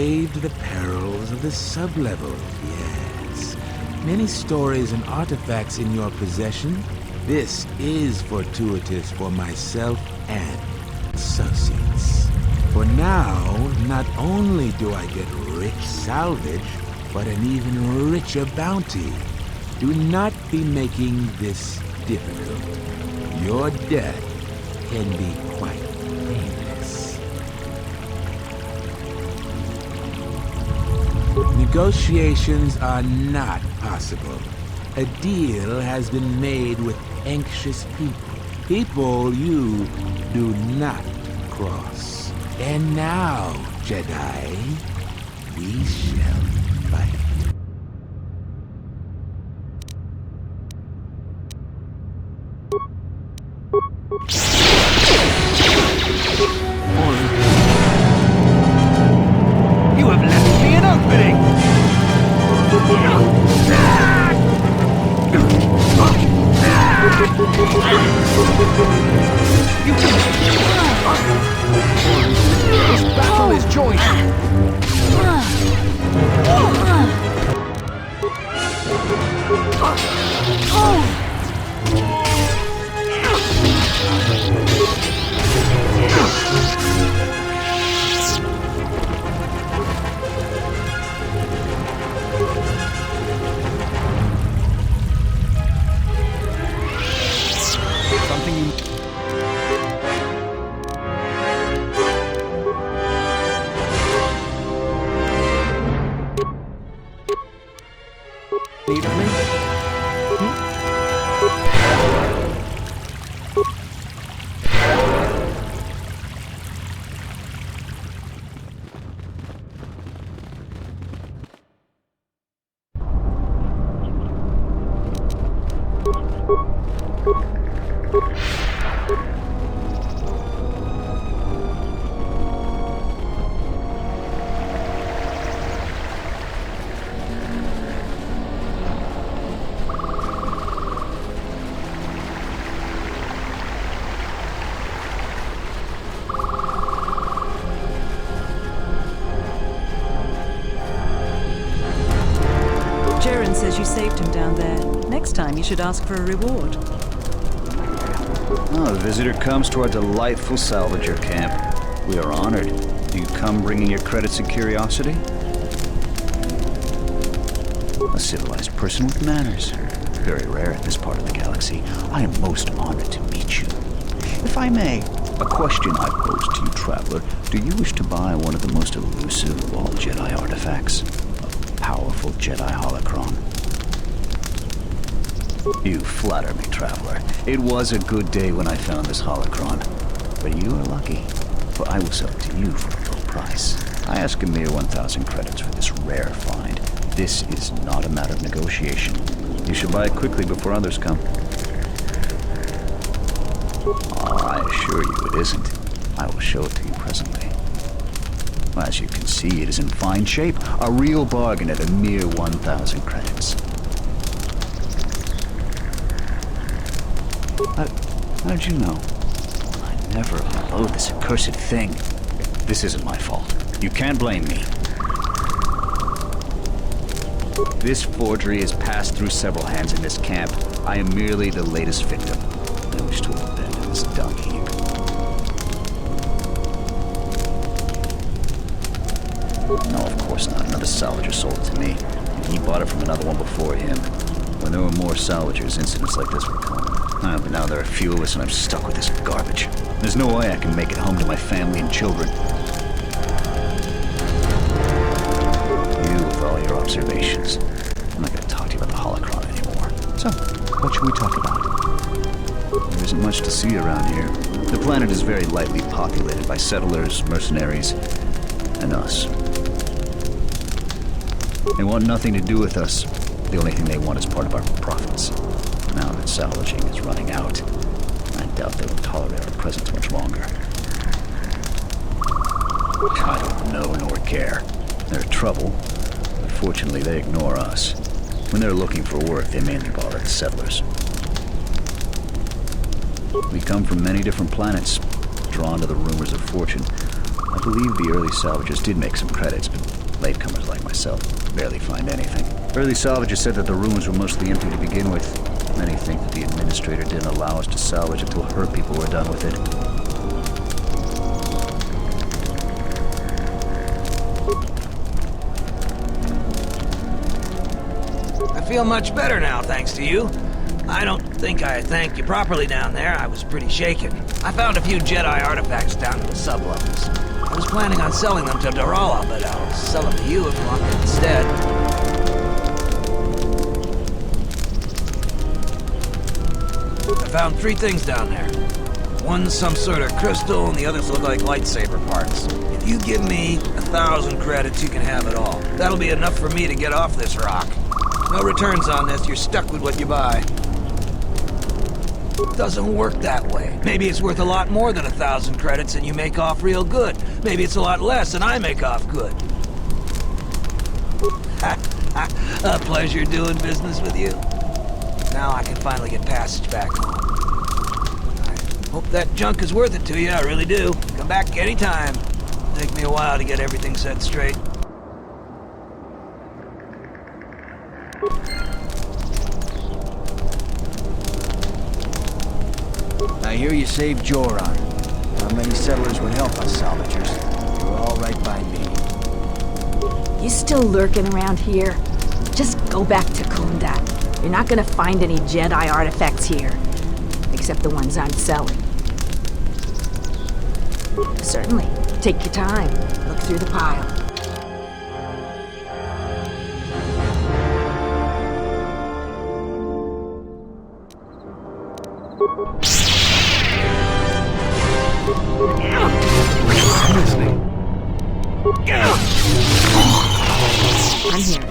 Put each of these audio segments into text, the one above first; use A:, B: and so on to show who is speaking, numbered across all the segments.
A: braved the perils of the sublevel, yes. Many stories and artifacts in your possession. This is fortuitous for myself and associates. For now, not only do I get rich salvage, but an even richer bounty. Do not be making this difficult. Your death can be quite painless. Negotiations are not possible. A deal has been made with anxious people. People you do not cross. And now, Jedi, we shall fight.
B: You have left me an opening! You This battle is joint! Something you... Need of me?
C: Says you saved him down there. Next time you should ask for a reward.
D: Oh, a visitor comes to our delightful salvager camp. We are honored. Do you come bringing your credits and curiosity? A civilized person with manners. Very rare in this part of the galaxy. I am most honored to meet you. If I may, a question I pose to you, traveler. Do you wish to buy one of the most elusive of all Jedi artifacts? Powerful Jedi holocron. You flatter me, traveler. It was a good day when I found this holocron. But you are lucky, for I will sell it to you for a low price. I ask a mere 1,000 credits for this rare find. This is not a matter of negotiation. You should buy it quickly before others come. I assure you it isn't. I will show it to you presently. As you can see, it is in fine shape. A real bargain at a mere 1,000 credits. How did you know? I never unload this accursed thing. This isn't my fault. You can't blame me. This forgery has passed through several hands in this camp. I am merely the latest victim. I wish to abandon this dung heap. No, of course not. Another salvager sold it to me. And he bought it from another one before him. When there were more salvagers, incidents like this were common. But now there are few of us and I'm stuck with this garbage. There's no way I can make it home to my family and children. You with all your observations. I'm not going to talk to you about the holocron anymore. So, what should we talk about? There isn't much to see around here. The planet is very lightly populated by settlers, mercenaries, and us. They want nothing to do with us. The only thing they want is part of our profits. Now that salvaging is running out, I doubt they will tolerate our presence much longer. I don't know nor care. They're trouble, but fortunately they ignore us. When they're looking for work, they mainly bother the settlers. We come from many different planets, drawn to the rumors of fortune. A believe the early salvagers did make some credits, but latecomers like myself barely find anything. Early salvagers said that the rooms were mostly empty to begin with. Many think that the administrator didn't allow us to salvage until her people were done with it.
E: I feel much better now, thanks to you. I don't think I thanked you properly down there. I was pretty shaken. I found a few Jedi artifacts down in the sublevels. I was planning on selling them to Darala, but I'll sell them to you if you want them instead. I found 3 things down there. One's some sort of crystal, and the others look like lightsaber parts. If you give me 1,000 credits, you can have it all. That'll be enough for me to get off this rock. No returns on this, you're stuck with what you buy. Doesn't work that way. Maybe it's worth a lot more than 1,000 credits and you make off real good. Maybe it's a lot less and I make off good. A pleasure doing business with you. Now I can finally get passage back home. I hope that junk is worth it to you, I really do. Come back anytime. It'll take me a while to get everything set straight.
B: I hear you saved Joran. Not many settlers would help us salvagers. You were all right by me.
F: You still lurking around here? Just go back to Kunda. You're not gonna find any Jedi artifacts here. Except the ones I'm selling. Certainly. Take your time. Look through the pile. I'm here.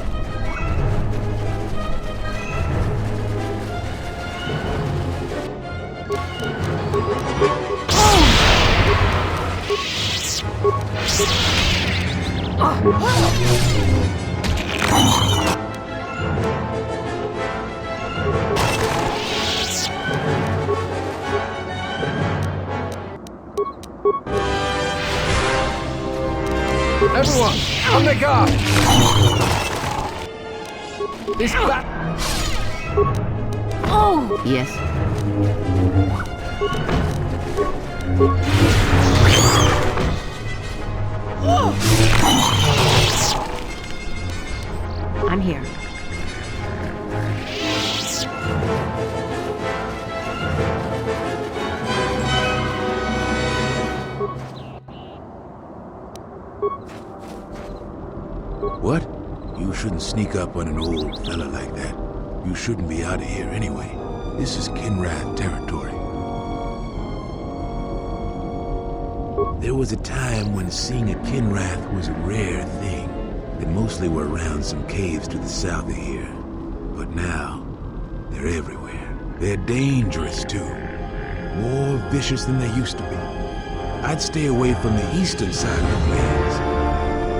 B: Everyone, on the guard! This bat...
F: Oh! Yes. I'm here.
A: What? You shouldn't sneak up on an old fella like that. You shouldn't be out of here anyway. This is Kinrath territory. There was a time when seeing a Kinrath was a rare thing. They mostly were around some caves to the south of here. But now, they're everywhere. They're dangerous too. More vicious than they used to be. I'd stay away from the eastern side of the plains.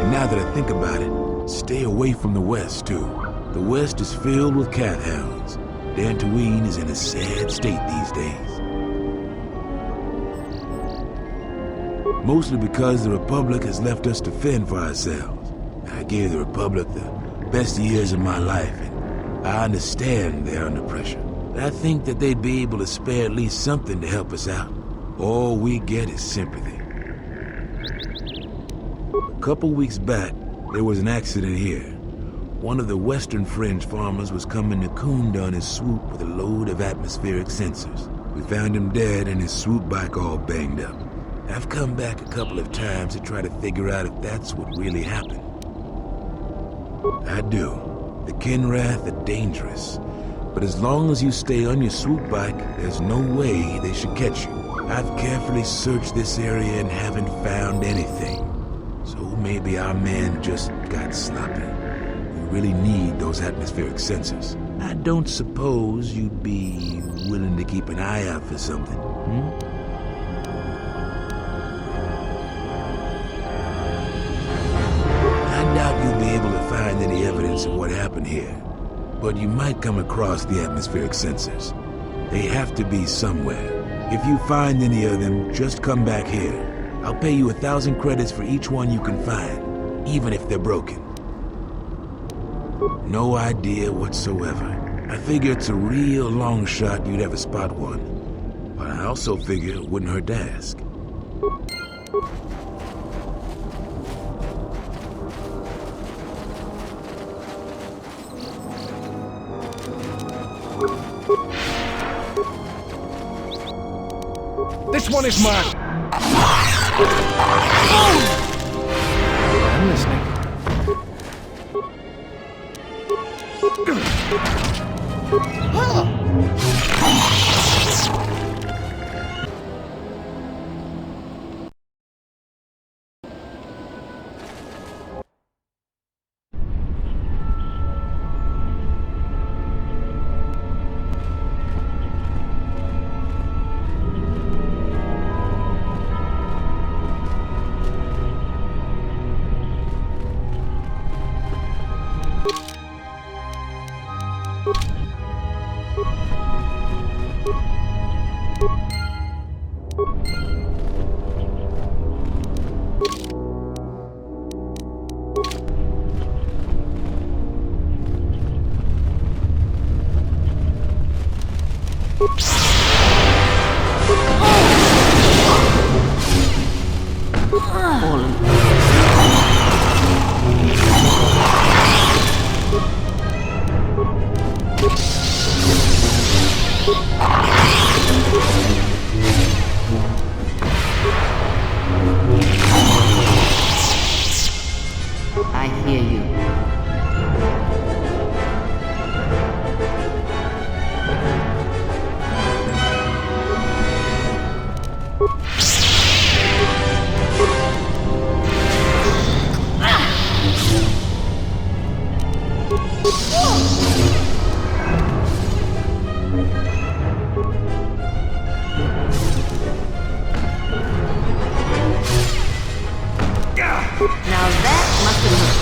A: And now that I think about it, stay away from the west too. The west is filled with cat hounds. Dantooine is in a sad state these days. Mostly because the Republic has left us to fend for ourselves. I gave the Republic the best years of my life, and I understand they're under pressure. But I think that they'd be able to spare at least something to help us out. All we get is sympathy. A couple weeks back, there was an accident here. One of the Western Fringe farmers was coming to Kunda on his swoop with a load of atmospheric sensors. We found him dead and his swoop bike all banged up. I've come back a couple of times to try to figure out if that's what really happened. I do. The Kinrath are dangerous. But as long as you stay on your swoop bike, there's no way they should catch you. I've carefully searched this area and haven't found anything. So maybe our man just got sloppy. We really need those atmospheric sensors. I don't suppose you'd be willing to keep an eye out for something, I doubt you'll be able to find any evidence of what happened here. But you might come across the atmospheric sensors. They have to be somewhere. If you find any of them, just come back here. I'll pay you 1,000 credits for each one you can find, even if they're broken. No idea whatsoever. I figure it's a real long shot you'd ever spot one. But I also figure it wouldn't hurt to ask.
G: This one is mine! I'm listening.
H: I hear you. Now that must have hurt.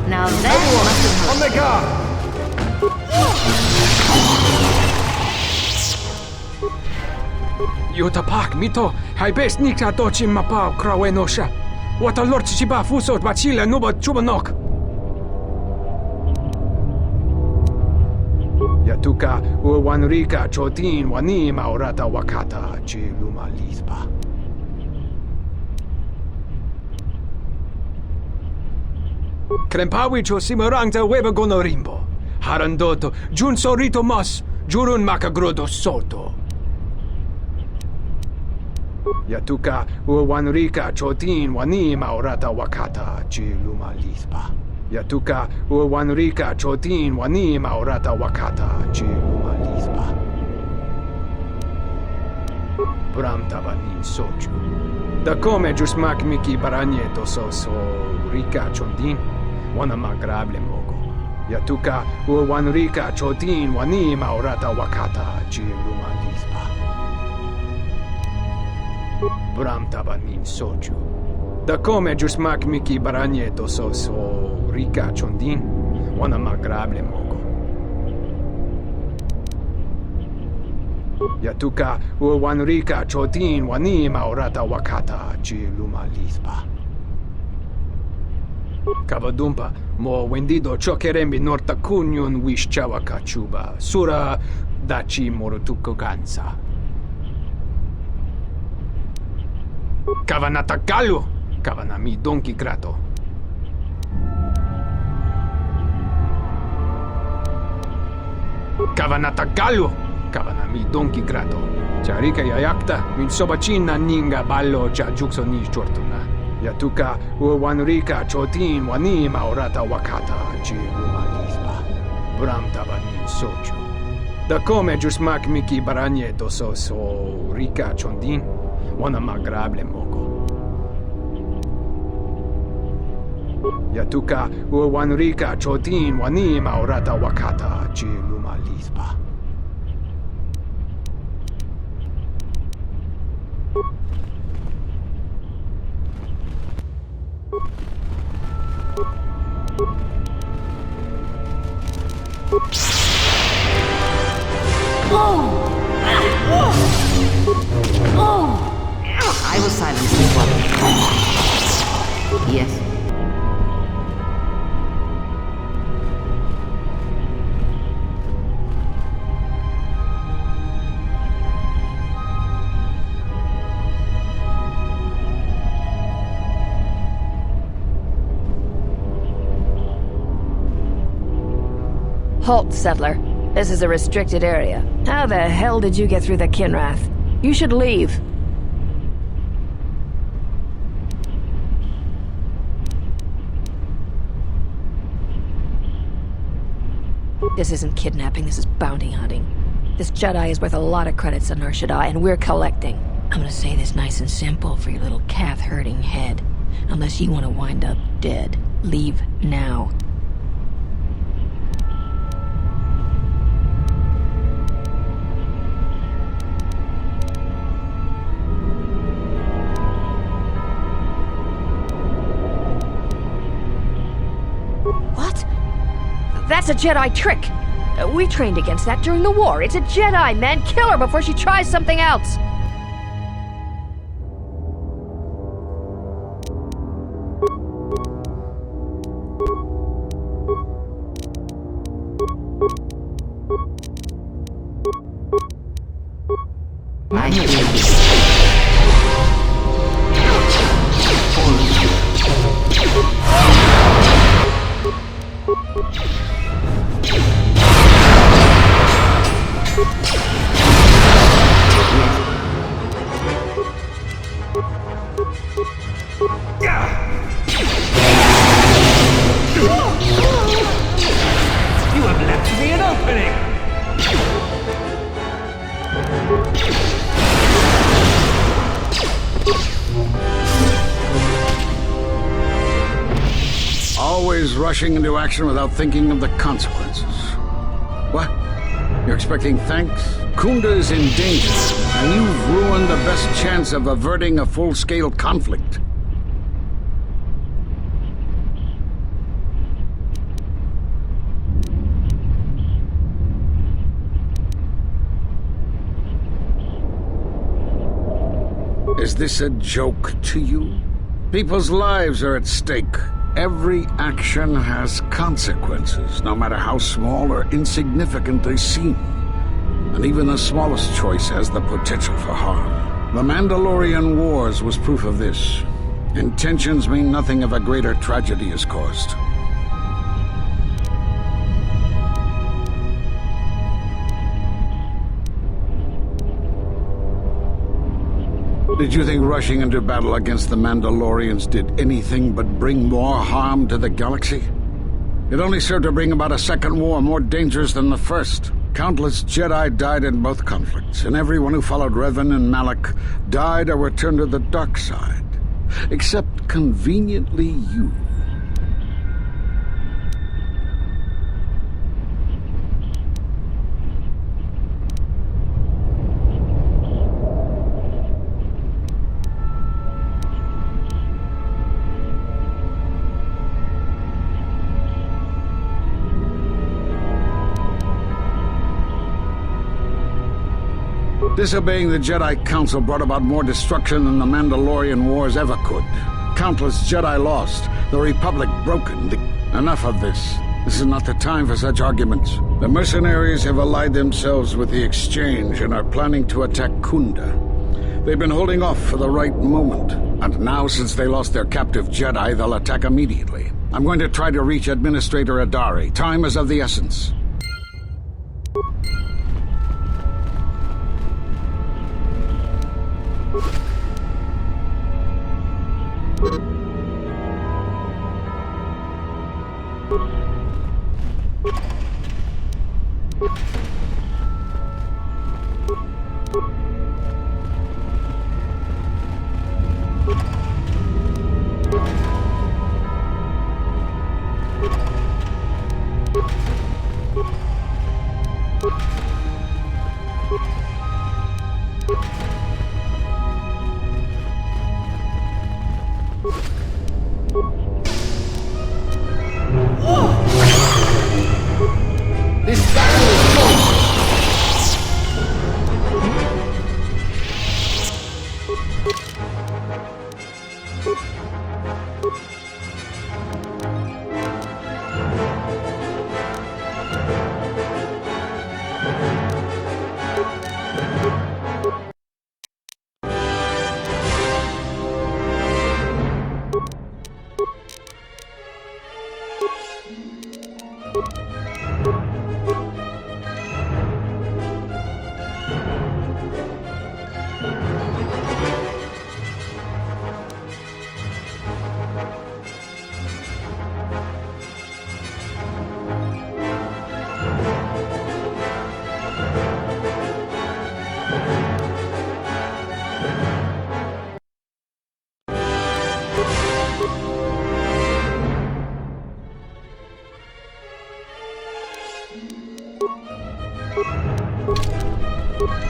H: Now that must have hurt.
G: On the guard!
I: Yutapak mito, hai best nikta dochi mapao krawenosha. What a lord chiba fusot bachila nuba chubanok. Yatuka uwanrika chotin wani maurata wakata chiluma lispa. Krempawi cho simarangta weba gonorimbo. Harandoto, jun sorito mas, jurun makagrodo soto. Yatuka uwanrika chotin wani maurata wakata chiluma lispa. Yatuka uwanrika chotin wani maurata wakata chiluma lispa. Bramtabanin soju. Da come jusmak miki baranyeto so rika chondin wana magrable mogo. Yatuka uwanrika chotin wani maurata wakata chiluma lispa. Bramtabanin soju. Da come jusmak miki baranyeto so rika chondin wana magrable mogo. Yatuka uwanrika chotin wani maurata wakata chiluma lispa. Kavadumpa mo wendido chokerembi norta kunyun wish chawaka chuba sura dachi morutuko gansa. Kavanatakalu kavanami donki grato. Kavanatakalu kavanami donki grato. Charika yayakta min sobachina ninga ballo cha jukso ni chortuna. Yatuka uwanrika chotin wani maurata wakata chiluma lispa. Bramtabanin soju. Da come jusmak miki baranyeto so rika chondin wana magrable mogo. Yatuka uwanrika chotin wanima orata wakata chiluma lispa.
H: I will silence this one. Yes.
F: Halt, settler. This is a restricted area. How the hell did you get through the Kinrath? You should leave. This isn't kidnapping, this is bounty hunting. This Jedi is worth a lot of credits on Nar Shaddaa, and we're collecting. I'm gonna say this nice and simple for your little calf-hurting head. Unless you want to wind up dead. Leave now. What? That's a Jedi trick! We trained against that during the war. It's a Jedi, man! Kill her before she tries something else!
H: I hear you.
E: You have left me an opening!
G: Always rushing into action without thinking of the consequences. What? You're expecting thanks? Kunda is in danger, and you've ruined the best chance of averting a full-scale conflict. Is this a joke to you? People's lives are at stake. Every action has consequences, no matter how small or insignificant they seem. And even the smallest choice has the potential for harm. The Mandalorian Wars was proof of this. Intentions mean nothing if a greater tragedy is caused. Did you think rushing into battle against the Mandalorians did anything but bring more harm to the galaxy? It only served to bring about a second war more dangerous than the first. Countless Jedi died in both conflicts, and everyone who followed Revan and Malak died or returned to the dark side. Except, conveniently, you. Disobeying the Jedi Council brought about more destruction than the Mandalorian Wars ever could. Countless Jedi lost, the Republic broken. Enough of this. This is not the time for such arguments. The mercenaries have allied themselves with the Exchange and are planning to attack Kunda. They've been holding off for the right moment. And now, since they lost their captive Jedi, they'll attack immediately. I'm going to try to reach Administrator Adari. Time is of the essence.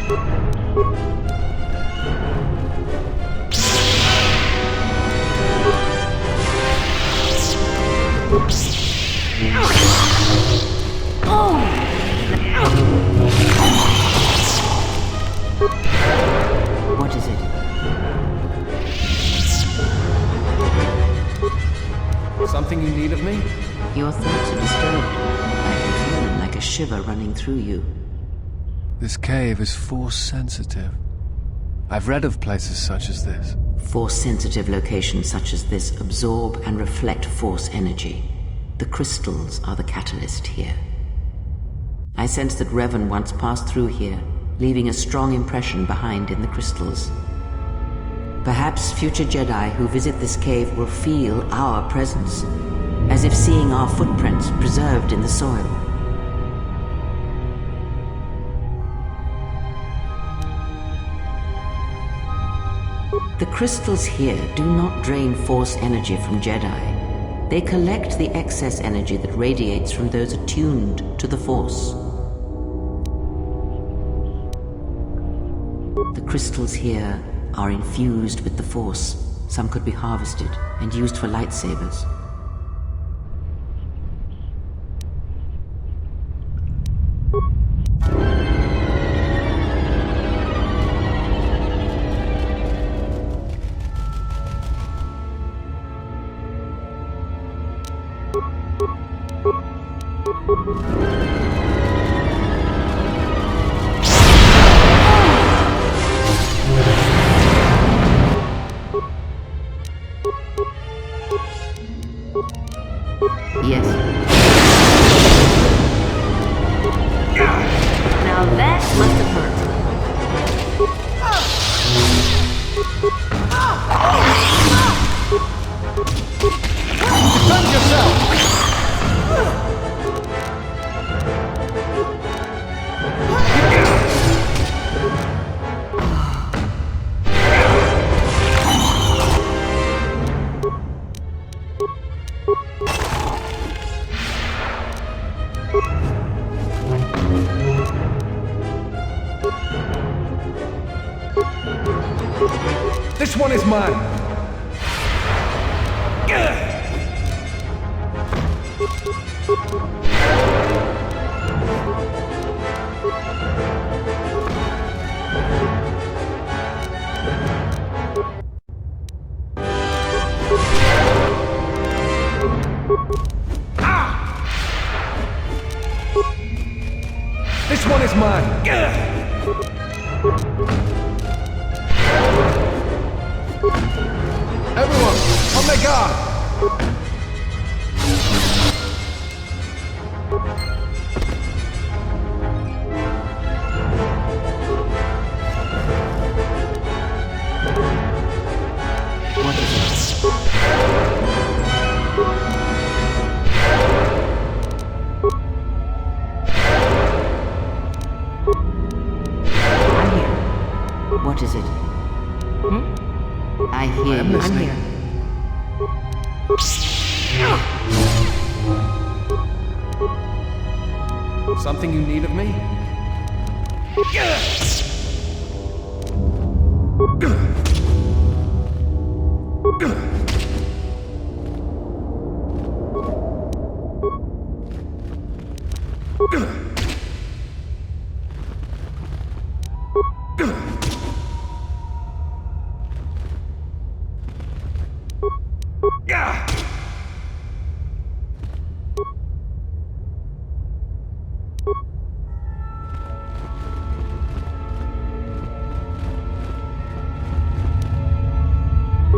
H: What is it?
J: Something you need of me?
H: Your thoughts are disturbed. I can feel them like a shiver running through you.
J: This cave is force-sensitive. I've read of places such as this.
H: Force-sensitive locations such as this absorb and reflect force energy. The crystals are the catalyst here. I sense that Revan once passed through here, leaving a strong impression behind in the crystals. Perhaps future Jedi who visit this cave will feel our presence, as if seeing our footprints preserved in the soil. The crystals here do not drain force energy from Jedi. They collect the excess energy that radiates from those attuned to the Force. The crystals here are infused with the Force. Some could be harvested and used for lightsabers. Yes. Now that must have hurt.
J: Defend yourself! This one is mine! This one is mine! Everyone, on their guard!
H: What is it? I'm here. What is it? I hear you. I'm here.
J: Something you need of me?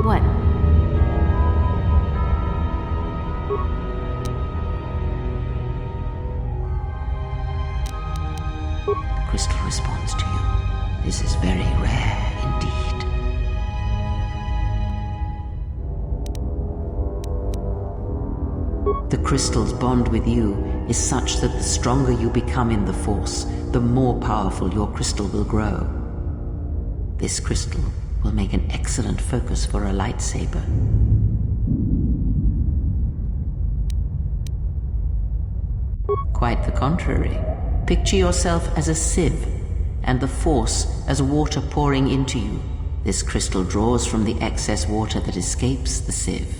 H: What? The crystal responds to you. This is very rare indeed. The crystal's bond with you is such that the stronger you become in the Force, the more powerful your crystal will grow. This crystal will make an excellent focus for a lightsaber. Quite the contrary. Picture yourself as a sieve. and the Force as water pouring into you. This crystal draws from the excess water that escapes the sieve.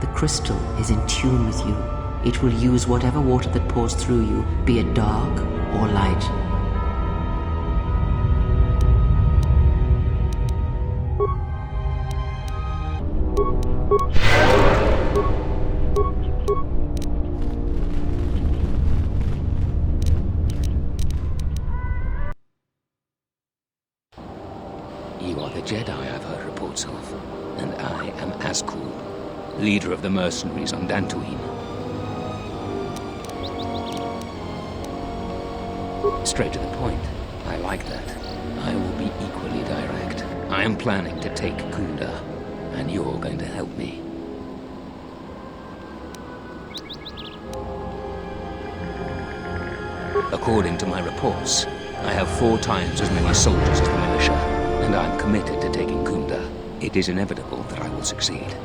H: The crystal is in tune with you. It will use whatever water that pours through you, be it dark or light.
K: You are the Jedi I've heard reports of, and I am Azkul, leader of the mercenaries on Dantooine. Straight to the point. I like that. I will be equally direct. I am planning to take Kunda, and you're going to help me. According to my reports, I have 4 times as many soldiers as the militia, and I'm committed to taking Kunda. It is inevitable that I will succeed.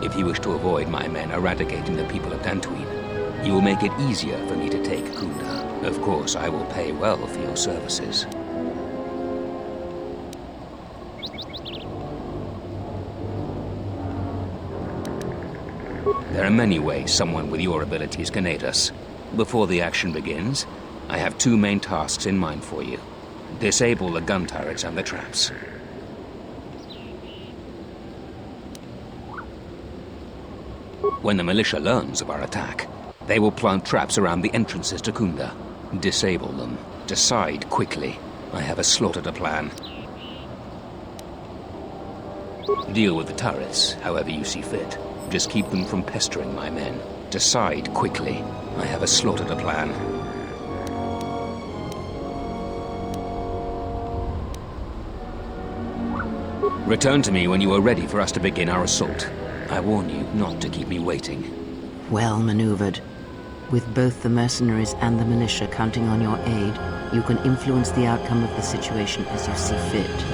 K: If you wish to avoid my men eradicating the people of Dantooine, you will make it easier for me to take Kunda. Of course, I will pay well for your services. There are many ways someone with your abilities can aid us. Before the action begins, I have 2 main tasks in mind for you. Disable the gun turrets and the traps. When the militia learns of our attack, they will plant traps around the entrances to Kunda. Disable them. Decide quickly. I have a slaughter to plan. Deal with the turrets, however you see fit. Just keep them from pestering my men. Decide quickly. I have a slaughter to plan. Return to me when you are ready for us to begin our assault. I warn you not to keep me waiting.
H: Well maneuvered. With both the mercenaries and the militia counting on your aid, you can influence the outcome of the situation as you see fit.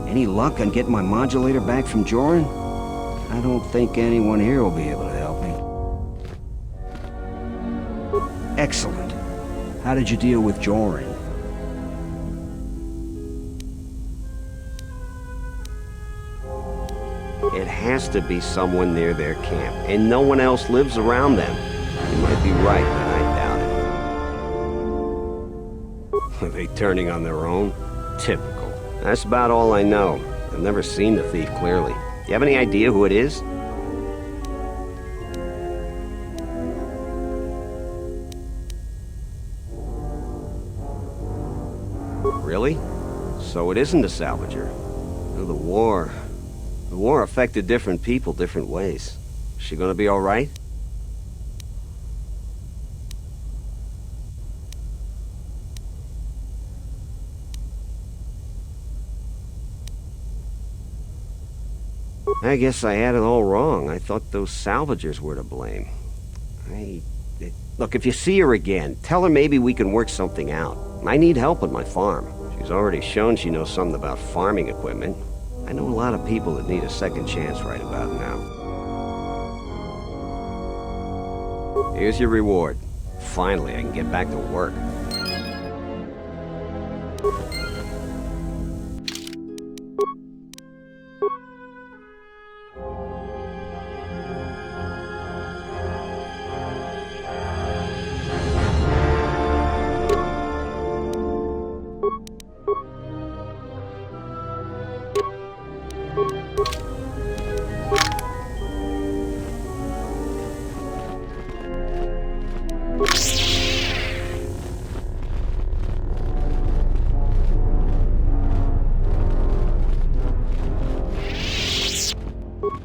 L: Any luck on getting my modulator back from Joran? I don't think anyone here will be able to help me. Excellent. How did you deal with Joran? It has to be someone near their camp, and no one else lives around them. You might be right, but I doubt it. Are they turning on their own? Typical. That's about all I know. I've never seen the thief clearly. Do you have any idea who it is? Really? So it isn't a salvager. Oh, the war affected different people different ways. Is she gonna be all right? I guess I had it all wrong. I thought those salvagers were to blame. Look, if you see her again, tell her maybe we can work something out. I need help with my farm. She's already shown she knows something about farming equipment. I know a lot of people that need a second chance right about now. Here's your reward. Finally, I can get back to work.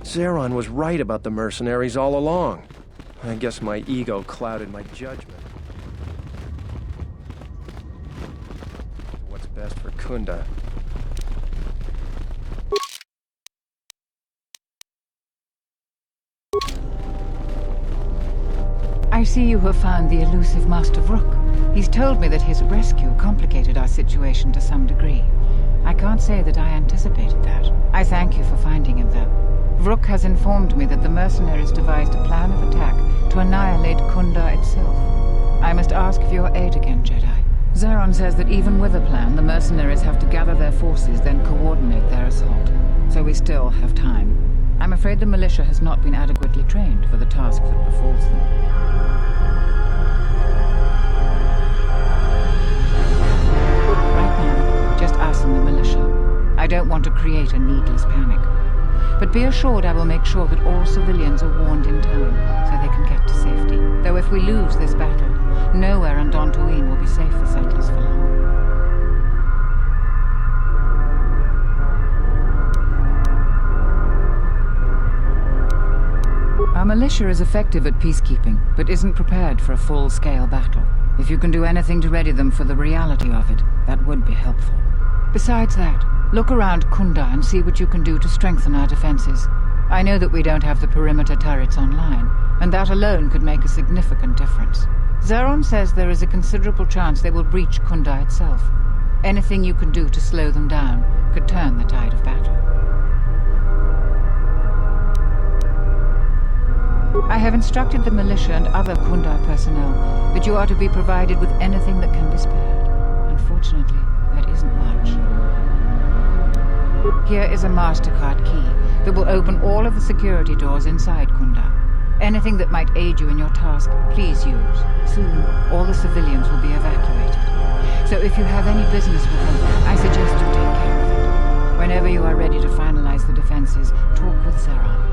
M: Zeron was right about the mercenaries all along. I guess my ego clouded my judgment. What's best for Kunda?
N: I see you have found the elusive Master Vrook. He's told me that his rescue complicated our situation to some degree. I can't say that I anticipated that. I thank you for finding him, though. Vrook has informed me that the mercenaries devised a plan of attack to annihilate Kunda itself. I must ask for your aid again, Jedi. Zeron says that even with a plan, the mercenaries have to gather their forces, then coordinate their assault. So we still have time. I'm afraid the militia has not been adequately trained for the task that befalls them. Right now, just us and the militia. I don't want to create a needless panic. But be assured I will make sure that all civilians are warned in time, so they can get to safety. Though if we lose this battle, nowhere in Dantooine will be safe for settlers for long. Our militia is effective at peacekeeping, but isn't prepared for a full-scale battle. If you can do anything to ready them for the reality of it, that would be helpful. Besides that, look around Kunda and see what you can do to strengthen our defenses. I know that we don't have the perimeter turrets online, and that alone could make a significant difference. Zeron says there is a considerable chance they will breach Kunda itself. Anything you can do to slow them down could turn the tide of battle. I have instructed the militia and other Kunda personnel that you are to be provided with anything that can be spared. Unfortunately, that isn't much. Here is a MasterCard key that will open all of the security doors inside Kunda. Anything that might aid you in your task, please use. Soon, all the civilians will be evacuated. So if you have any business with them, I suggest you take care of it. Whenever you are ready to finalize the defenses, talk with Zeron.